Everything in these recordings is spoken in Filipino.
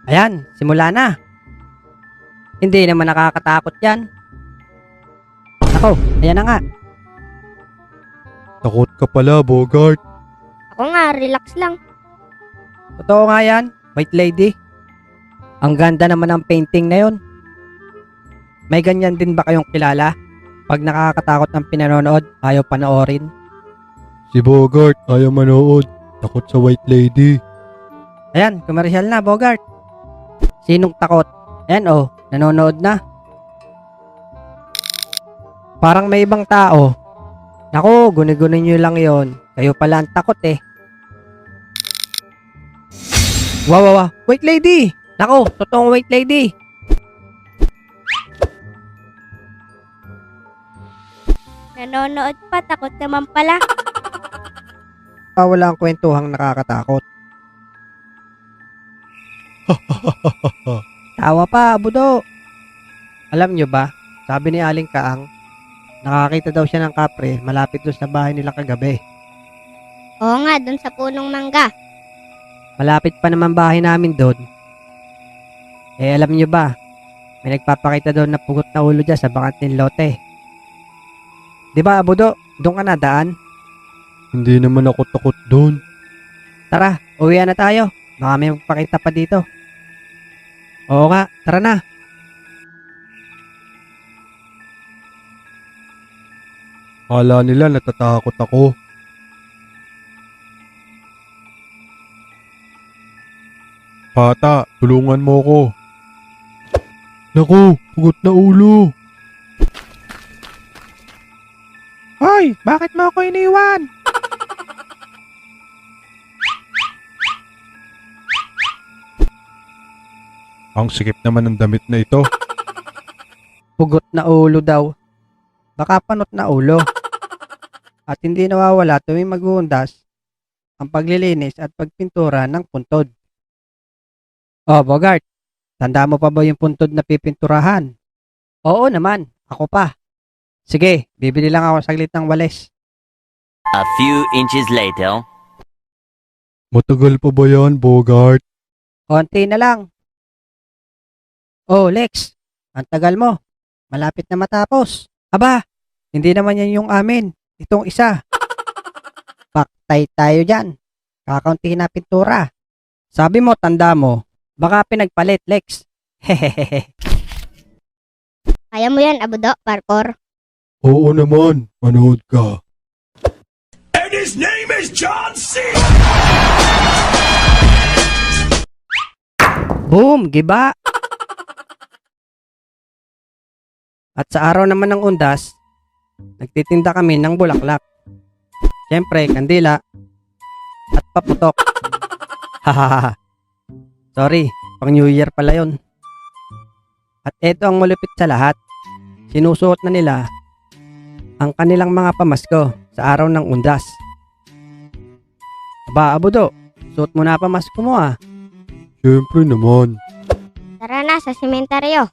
Ayan, simula na. Hindi naman nakakatakot yan. Ako, ayan na nga. Takot ka pala, Bogart. Ako nga, relax lang. Totoo nga yan, White Lady. Ang ganda naman ng painting na yon. May ganyan din ba kayong kilala? Pag nakakatakot ng pinanonood, ayaw panoorin. Si Bogart ayaw manood. Takot sa White Lady. Ayan, komersyal na, Bogart. Sinong takot? Ayan oh, nanonood na. Parang may ibang tao. Naku, guni-guni nyo lang yon. Kayo pala ang takot eh. Wow. White Lady! Naku, totoong White Lady. Nanonood pa, takot naman pala. Wala ang kwentuhang nakakatakot. Tawa pa, Budo. Alam nyo ba, sabi ni Aling Kaang, nakakita daw siya ng kapre malapit doon sa bahay nila kagabi. Oo nga, dun sa punong mangga. Malapit pa naman bahay namin doon. Eh alam nyo ba, may nagpapakita doon na pugot na ulo dyan sa bakanting lote. Di ba, Budo? Doon ka na daan? Hindi naman ako takot doon. Tara, uwi na tayo. Baka may magpakita pa dito. Oo nga, tara na. Akala nila natatakot ako. Bata, tulungan mo ko. Naku, pugot na ulo. Hoy, bakit mo ako iniwan? Ang sikip naman ng damit na ito. Pugot na ulo daw. Baka panot na ulo. At hindi nawawala tuwing maghuhundas ang paglilinis at pagpintura ng puntod. Oh, Bogart, tanda mo pa ba yung puntod na pipinturahan? Oo naman, ako pa. Sige, bibili lang ako saglit ng walis. A few inches later. Matagal pa ba yan, Bogart? Konti na lang. Oh, Lex, ang tagal mo. Malapit na matapos. Aba, hindi naman yan yung amin. Itong isa. Paktay tayo dyan. Kakaunti na pintura. Sabi mo, tanda mo, baka pinagpalit, Lex. Hehehe. Kaya mo yan, Abudo, parkour. Oo naman, manood ka. And his name is John C. Boom, giba. At sa araw naman ng undas, nagtitinda kami ng bulaklak. Siyempre, kandila at paputok. Hahaha. Sorry, pang New Year pala yun. At eto ang malupit sa lahat. Sinusuot na nila ang kanilang mga pamasko sa araw ng undas. Aba, Abudo, suot mo na pamasko mo ah. Siyempre naman. Tara na sa sementeryo.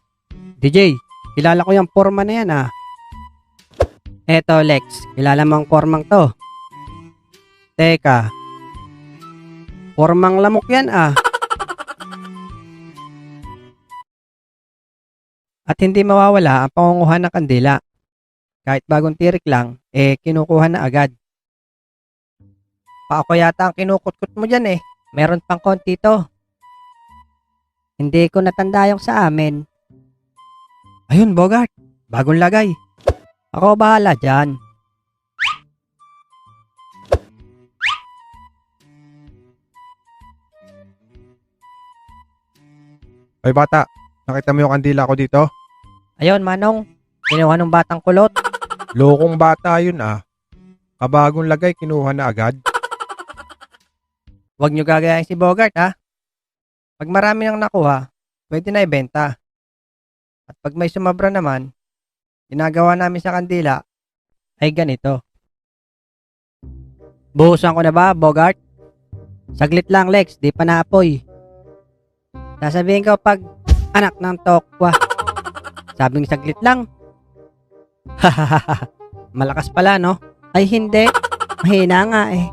DJ, kilala ko yung forma na yan ah. Eto Lex, kilala mo ang formang to. Teka, formang lamok yan ah. At hindi mawawala ang pangunguha ng kandila. Kahit bagong tirik lang, kinukuha na agad. Pa ako yata ang kinukutkot mo dyan eh. Meron pang konti to. Hindi ko natanda yung sa amin. Ayun, Bogart. Bagong lagay. Ako bahala dyan. Ay bata, nakita mo yung kandila ko dito? Ayun, Manong. Kinuha ng batang kulot. Lokong bata yun ah. Kabagong lagay, kinuha na agad. Huwag nyo gagayahin si Bogart ha. Pag marami nang nakuha, pwede na ibenta. At pag may sumabra naman, ginagawa namin sa kandila ay ganito. Buhusan ko na ba, Bogart? Saglit lang, Lex. Di pa naapoy. Sasabihin ko pag anak ng tokwa. Sabing saglit lang. Hahaha. Malakas pala, no? Ay hindi. Mahina nga eh.